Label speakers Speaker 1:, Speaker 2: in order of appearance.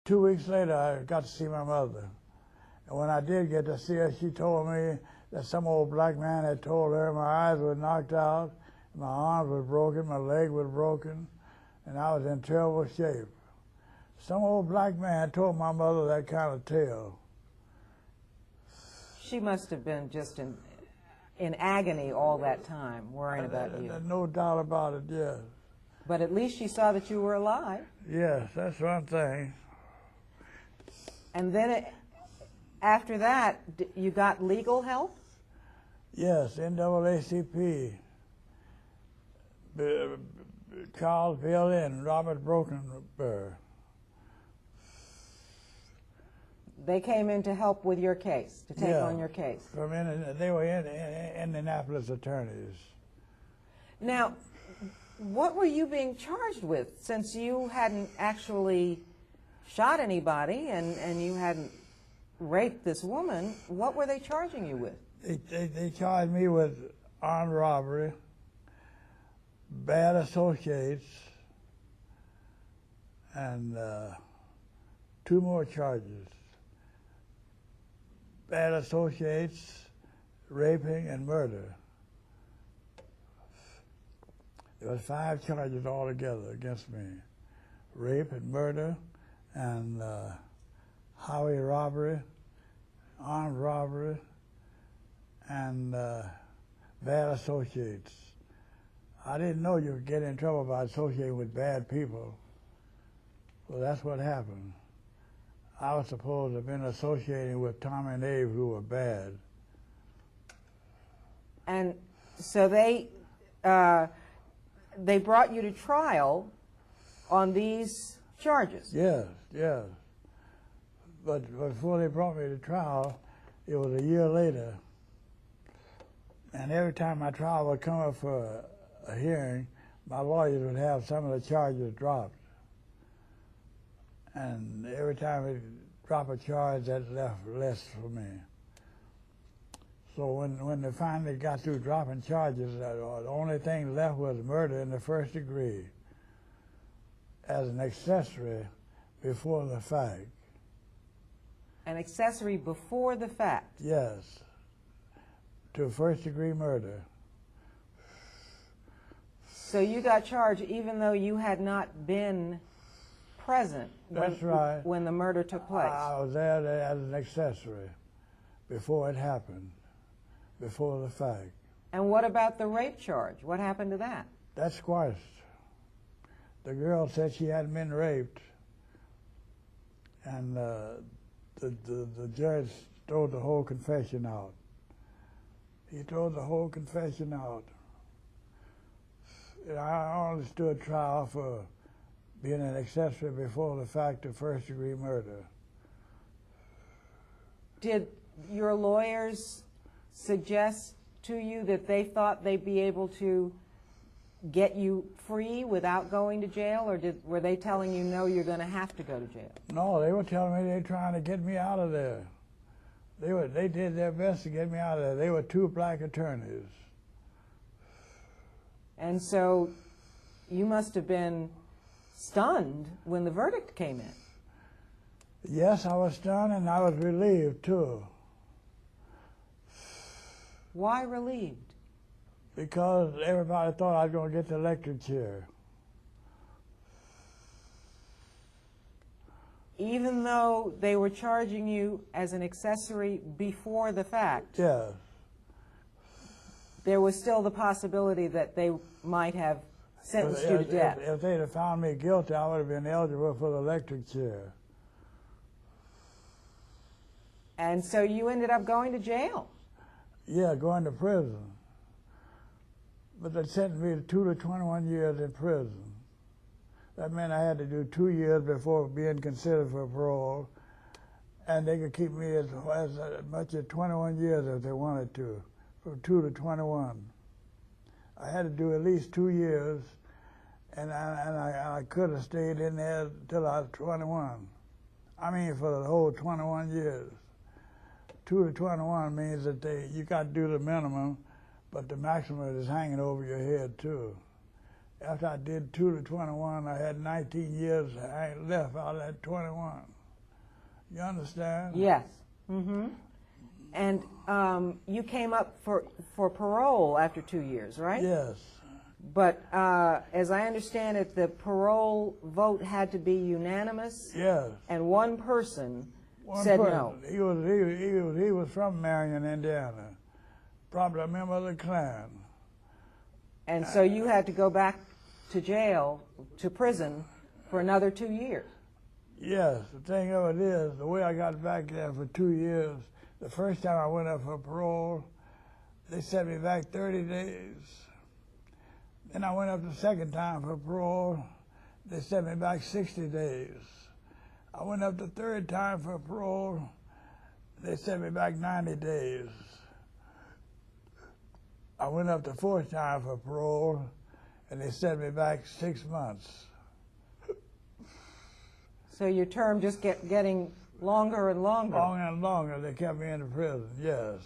Speaker 1: 2 weeks later, I got to see my mother. And when I did get to see her, she told me that some old black man had told her my eyes were knocked out, my arms were broken, my leg was broken, and I was in terrible shape. Some old black man told my mother that kind of tale.
Speaker 2: She must have been just in agony all that time, worrying about you.
Speaker 1: No doubt about it, yes.
Speaker 2: But at least she saw that you were alive.
Speaker 1: Yes, that's one thing.
Speaker 2: And then after that, you got legal help?
Speaker 1: Yes, NAACP. Charles Bailey and Robert Brokenberg.
Speaker 2: They came in to help with your case, to take on your case.
Speaker 1: They were Indianapolis attorneys.
Speaker 2: Now, what were you being charged with, since you hadn't actually shot anybody and you hadn't raped this woman? What were they charging you with?
Speaker 1: They charged me with armed robbery, bad associates, and 2 more charges. Bad associates, raping, and murder. There was 5 charges altogether against me. Rape and murder, and highway robbery, armed robbery, and bad associates. I didn't know you could get in trouble by associating with bad people. Well, that's what happened. I was supposed to have been associating with Tom and Abe, who were bad.
Speaker 2: And so they brought you to trial on these charges?
Speaker 1: Yes, yes. But before they brought me to trial, it was a year later. And every time my trial would come up for a hearing, my lawyers would have some of the charges dropped. And every time they drop a charge, that left less for me. So when they finally got through dropping charges, the only thing left was murder in the first degree as an accessory before the fact.
Speaker 2: An accessory before the fact?
Speaker 1: Yes, to first-degree murder.
Speaker 2: So you got charged even though you had not been present when the murder took place?
Speaker 1: I was there as an accessory before it happened, before the fact.
Speaker 2: And what about the rape charge? What happened to that?
Speaker 1: That squashed. The girl said she hadn't been raped, and the judge threw the whole confession out. He threw the whole confession out. And I only stood trial for being an accessory before the fact of first-degree murder.
Speaker 2: Did your lawyers suggest to you that they thought they'd be able to get you free without going to jail, or were they telling you, no, you're going to have to go to jail?
Speaker 1: No, they were telling me they were trying to get me out of there. They did their best to get me out of there. They were 2 black attorneys.
Speaker 2: And so you must have been stunned when the verdict came in.
Speaker 1: Yes, I was stunned, and I was relieved, too.
Speaker 2: Why relieved?
Speaker 1: Because everybody thought I was going to get the electric chair.
Speaker 2: Even though they were charging you as an accessory before the fact?
Speaker 1: Yes.
Speaker 2: There was still the possibility that they might have sentenced you to death.
Speaker 1: If they'd have found me guilty, I would have been eligible for the electric chair.
Speaker 2: And so you ended up going to jail?
Speaker 1: Yeah, going to prison. But they sentenced me to 2 to 21 years in prison. That meant I had to do 2 years before being considered for parole, and they could keep me as much as 21 years if they wanted to, from 2 to 21. I had to do at least 2 years, and I could have stayed in there till I was 21. I mean, for the whole 21 years. 2 to 21 means that you got to do the minimum, but the maximum is hanging over your head, too. After I did 2 to 21, I had 19 years left out of that 21. You understand?
Speaker 2: Yes. Mm-hmm. And you came up for parole after 2 years, right?
Speaker 1: Yes.
Speaker 2: But as I understand it, the parole vote had to be unanimous,
Speaker 1: Yes.
Speaker 2: and one person
Speaker 1: One
Speaker 2: said
Speaker 1: person.
Speaker 2: no.
Speaker 1: He was from Marion, Indiana. Probably a member of the Klan.
Speaker 2: And so you had to go back to jail, to prison, for another 2 years.
Speaker 1: Yes, the thing of it is, the way I got back there for 2 years, the first time I went up for parole, they sent me back 30 days. Then I went up the second time for parole, they sent me back 60 days. I went up the third time for parole, they sent me back 90 days. I went up the fourth time for parole, and they sent me back 6 months.
Speaker 2: So your term just getting longer and longer.
Speaker 1: Longer and longer, they kept me in the prison, yes.